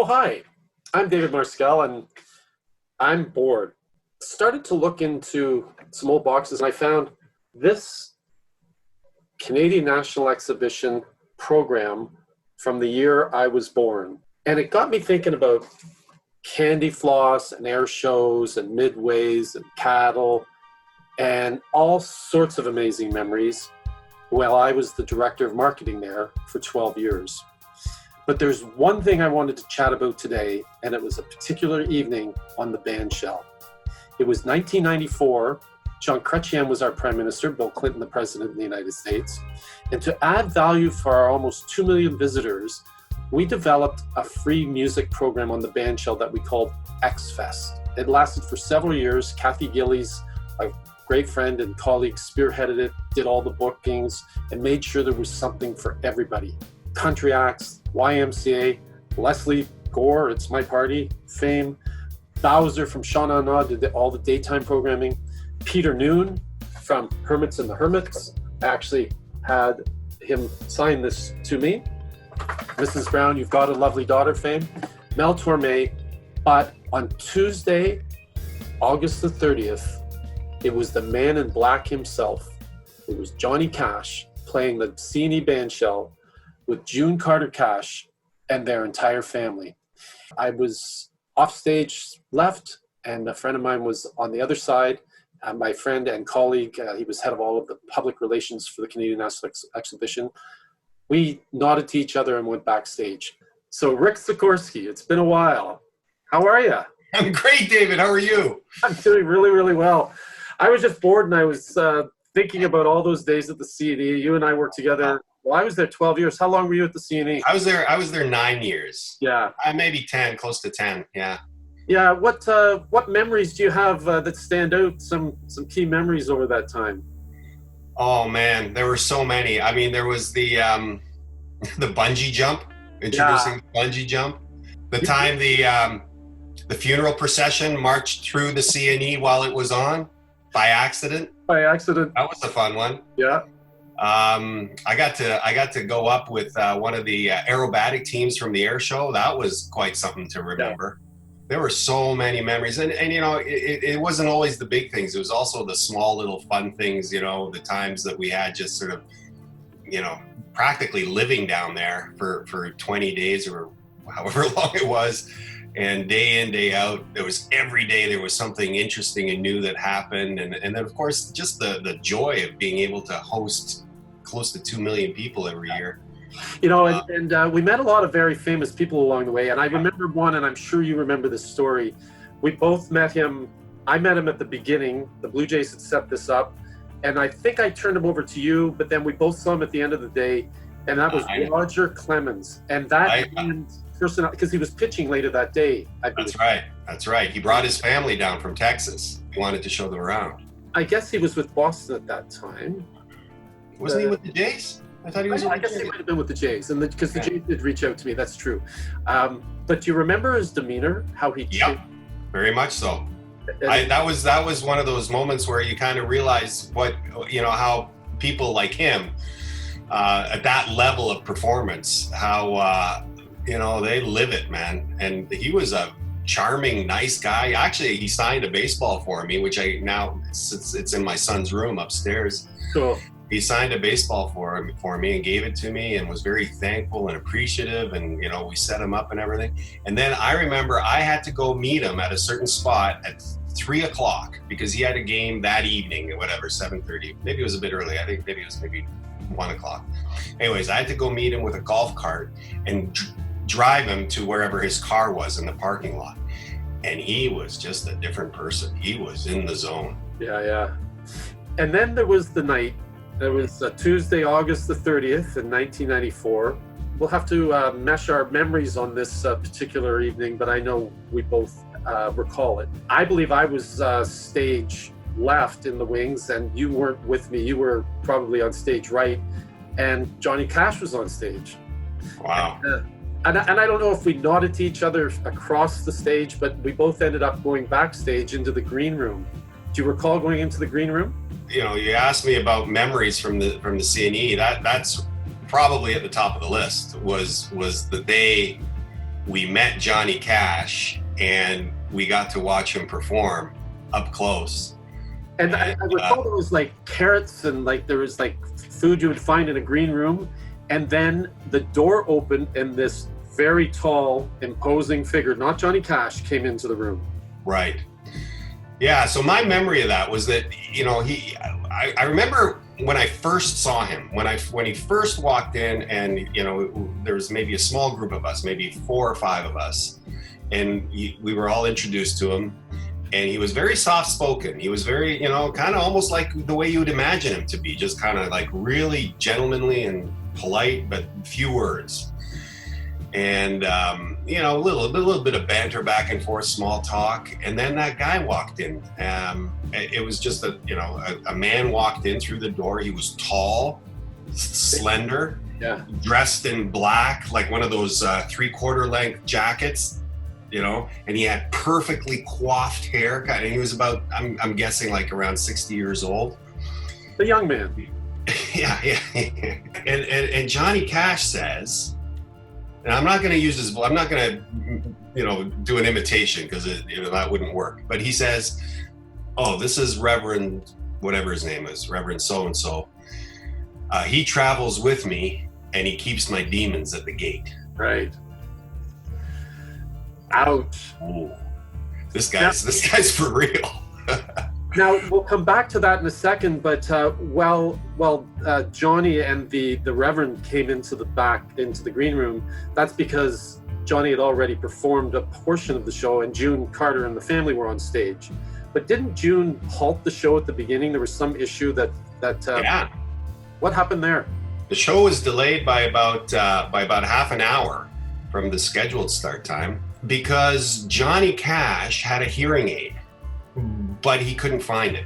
Oh, hi. I'm David Marskell, and I'm bored. Started to look into some old boxes, and I found this Canadian National Exhibition program from the year I was born. And it got me thinking about candy floss and air shows and midways and cattle and all sorts of amazing memories. Well, I was the director of marketing there for 12 years. But there's one thing I wanted to chat about today, and it was a particular evening on the bandshell. It was 1994. John Chrétien was our prime minister, Bill Clinton the president of the United States. And to add value for our almost 2 million visitors, we developed a free music program on the bandshell that we called X-Fest. It lasted for several years. Kathy Gillies, a great friend and colleague, spearheaded it, did all the bookings, and made sure there was something for everybody. Country acts, YMCA, Leslie Gore, It's My Party, Fame, Bowser from Shauna Na did all the daytime programming, Peter Noon from Hermits and the Hermits. I actually had him sign this to me. Mrs. Brown, You've Got a Lovely Daughter, Fame, Mel Torme. But on Tuesday, August the 30th, it was the man in black himself. It was Johnny Cash playing the C&E bandshell with June Carter Cash and their entire family. I was off stage left, and a friend of mine was on the other side. My friend and colleague, he was head of all of the public relations for the Canadian National Exhibition. We nodded to each other and went backstage. So Rick Sikorsky, it's been a while. How are you? I'm great, David. How are you? I'm doing really, really well. I was just bored, and I was thinking about all those days at the C&E. You and I worked together. Well, I was there 12 years. How long were you at the C&E? I was there 9 years. Yeah. Maybe 10, close to 10. Yeah. Yeah. What memories do you have that stand out? Some key memories over that time. Oh man, there were so many. I mean, there was the bungee jump, introducing the bungee jump. The time the funeral procession marched through the C&E while it was on by accident. By accident. That was a fun one. Yeah. I got to go up with one of the aerobatic teams from the air show. That was quite something to remember. Yeah. There were so many memories, and you know, it wasn't always the big things. It was also the small little fun things. You know, the times that we had just sort of, you know, practically living down there for 20 days or however long it was, and day in, day out, every day there was something interesting and new that happened, and then of course just the joy of being able to host close to 2 million people every year. You know, and we met a lot of very famous people along the way, and I remember one, and I'm sure you remember this story. We both met him. I met him at the beginning. The Blue Jays had set this up, and I think I turned him over to you, but then we both saw him at the end of the day, and that was Roger Clemens. And that person, because he was pitching later that day. That's right. He brought his family down from Texas. He wanted to show them around. I guess he was with Boston at that time. Wasn't he with the Jays? I thought he was. I guess he might have been with the Jays, and because the Jays did reach out to me. That's true. But do you remember his demeanor? How he? Yep, very much so. That was one of those moments where you kind of realize how people like him at that level of performance, how they live it, man. And he was a charming, nice guy. Actually, he signed a baseball for me, which it's in my son's room upstairs. Cool. He signed a baseball for me and gave it to me, and was very thankful and appreciative, and we set him up and everything. And then I remember I had to go meet him at a certain spot at 3 o'clock because he had a game that evening at 7:30. Maybe it was a bit early. I think maybe it was 1 o'clock. Anyways, I had to go meet him with a golf cart and drive him to wherever his car was in the parking lot. And he was just a different person. He was in the zone. Yeah. And then there was the night. There was Tuesday, August the 30th in 1994. We'll have to mesh our memories on this particular evening, but I know we both recall it. I believe I was stage left in the wings, and you weren't with me. You were probably on stage right, and Johnny Cash was on stage. Wow. And I don't know if we nodded to each other across the stage, but we both ended up going backstage into the green room. Do you recall going into the green room? You asked me about memories from the C&E. That's probably at the top of the list. Was the day we met Johnny Cash and we got to watch him perform up close. And I recall there was like carrots and like there was like food you would find in a green room. And then the door opened and this very tall, imposing figure, not Johnny Cash, came into the room. Right. Yeah. So my memory of that was that, you know, I remember when I first saw him, when he first walked in, and, you know, there was maybe a small group of us, maybe 4 or 5 of us, and we were all introduced to him. And he was very soft-spoken. He was very, you know, kind of almost like the way you would imagine him to be, just kind of like really gentlemanly and polite, but few words. And, you know, a little bit of banter back and forth, small talk. And then that guy walked in. It was just a man walked in through the door. He was tall, slender, dressed in black, like one of those 3/4 length jackets. You know, and he had perfectly coiffed hair, and he was about, I'm guessing, like around 60 years old. The young man. Yeah. And Johnny Cash says, and I'm not going to use his, I'm not going to, you know, do an imitation because that wouldn't work. But he says, "Oh, this is Reverend, whatever his name is, Reverend so-and-so. He travels with me, and he keeps my demons at the gate." Right. Ouch. Ooh. This guy's for real. Now, we'll come back to that in a second, but while Johnny and the Reverend came into the green room, that's because Johnny had already performed a portion of the show, and June Carter and the family were on stage. But didn't June halt the show at the beginning? There was some issue that yeah. What happened there? The show was delayed by about half an hour from the scheduled start time, because Johnny Cash had a hearing aid, but he couldn't find it.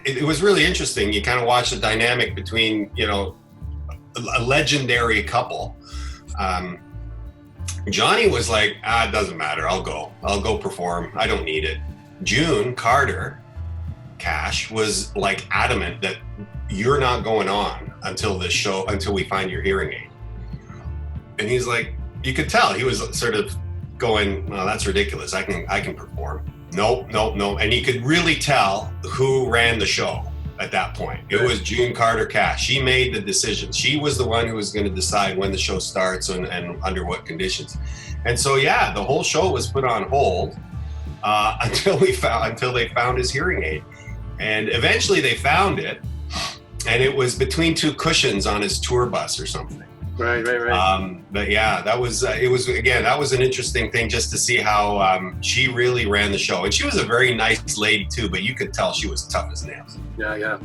It was really interesting. You kind of watch the dynamic between, you know, a legendary couple. Johnny was like, it doesn't matter. I'll go perform. I don't need it. June Carter Cash was like adamant that you're not going on until we find your hearing aid. And he's like, you could tell he was sort of going, "Well, that's ridiculous. I can perform." Nope. And you could really tell who ran the show at that point. It was June Carter Cash. She made the decision. She was the one who was going to decide when the show starts and under what conditions. And so, yeah, the whole show was put on hold until they found his hearing aid. And eventually they found it, and it was between 2 cushions on his tour bus or something. Right. But yeah, that was an interesting thing, just to see how she really ran the show. And she was a very nice lady too, but you could tell she was tough as nails. Yeah.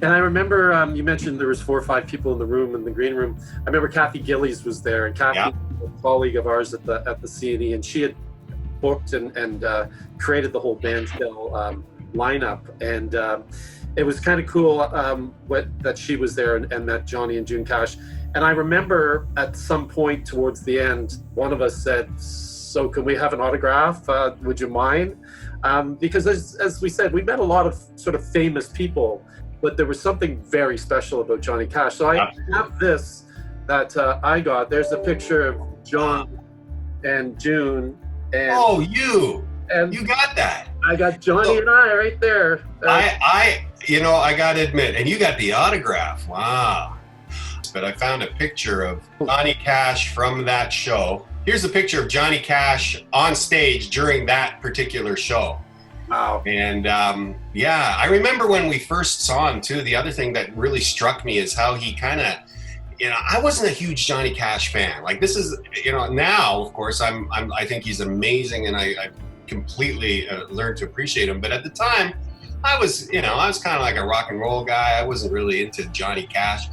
And I remember you mentioned there was 4 or 5 people in the room, in the green room. I remember Kathy Gillies was there, and Kathy was a colleague of ours at the CNE, and she had booked and created the whole bandshell lineup. And it was kind of cool that she was there and met Johnny and June Cash. And I remember at some point towards the end, one of us said, "So can we have an autograph? Would you mind?" Because as we said, we met a lot of sort of famous people, but there was something very special about Johnny Cash. So I have this that I got. There's a picture of John and June. And you got that. I got Johnny and I right there. I got to admit, and you got the autograph. Wow. But I found a picture of Johnny Cash from that show. Here's a picture of Johnny Cash on stage during that particular show. Wow. And I remember when we first saw him too. The other thing that really struck me is how he kind of, I wasn't a huge Johnny Cash fan. Like, this is, now of course I think he's amazing, and I completely learned to appreciate him. But at the time, I was kind of like a rock and roll guy. I wasn't really into Johnny Cash.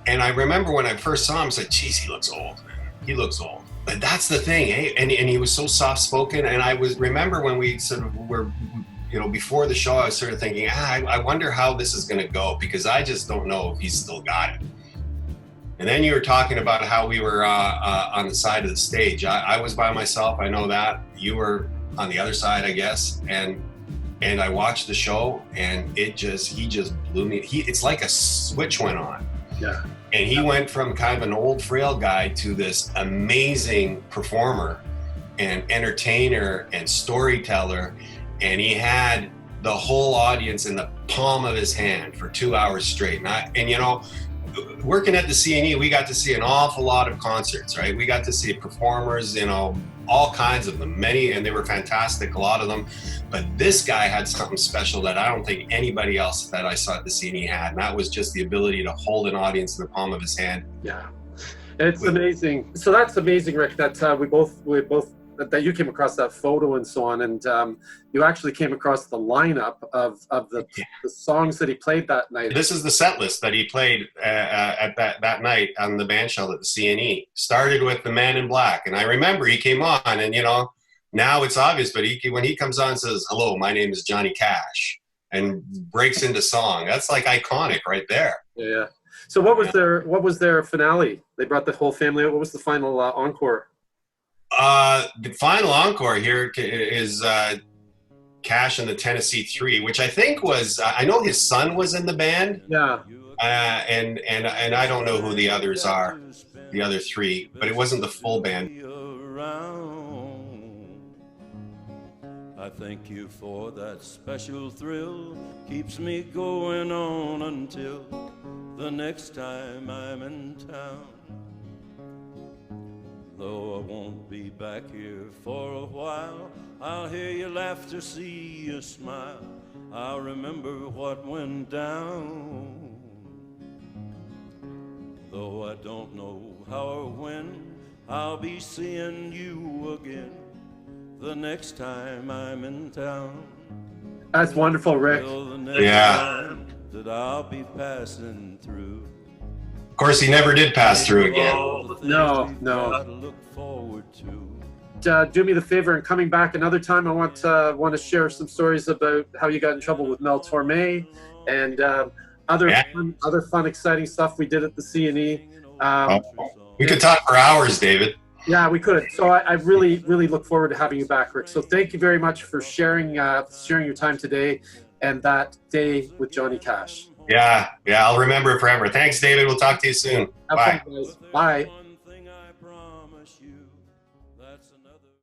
And I remember when I first saw him, I was like, geez, he looks old, man. He looks old. But that's the thing, eh? And he was so soft-spoken. And I remember when we sort of were, before the show, I was sort of thinking, I wonder how this is going to go, because I just don't know if he's still got it. And then you were talking about how we were on the side of the stage. I was by myself, I know that. You were on the other side, I guess. And I watched the show, and he just blew me. It's like a switch went on. Yeah. And he went from kind of an old frail guy to this amazing performer and entertainer and storyteller. And he had the whole audience in the palm of his hand for 2 hours straight. And you know, working at the CNE, we got to see an awful lot of concerts, right? We got to see performers, you know, all kinds of them, many, and they were fantastic, a lot of them. But this guy had something special that I don't think anybody else that I saw at the CNE had, and that was just the ability to hold an audience in the palm of his hand. Yeah, it's amazing. So that's amazing, Rick, that we both that you came across that photo and so on, and you actually came across the lineup of the songs that he played that night. This is the set list that he played at that night on the band shell at the CNE. Started with The Man in Black, and I remember he came on, and you know, now it's obvious, but when he comes on and says, "Hello, my name is Johnny Cash," and breaks into song, that's like iconic right there. Yeah. So what was their finale? They brought the whole family out. What was the final encore? The final encore here is Cash and the Tennessee Three, which I think was I know his son was in the band. Yeah. And I don't know who the others are, the other three, but it wasn't the full band. I thank you for that special thrill, keeps me going on until the next time I'm in town. Though I won't be back here for a while, I'll hear your laughter, see you smile. I'll remember what went down. Though I don't know how or when, I'll be seeing you again the next time I'm in town. That's wonderful, Rick. Yeah. That I'll be passing through. Of course, he never did pass through again. No. Do me the favor and coming back another time. I want to share some stories about how you got in trouble with Mel Torme and other fun, exciting stuff we did at the CNE. We could talk for hours, David. Yeah, we could. So I really, really look forward to having you back, Rick. So thank you very much for sharing your time today and that day with Johnny Cash. Yeah, I'll remember it forever. Thanks, David. We'll talk to you soon. Have Bye. fun, guys. Bye.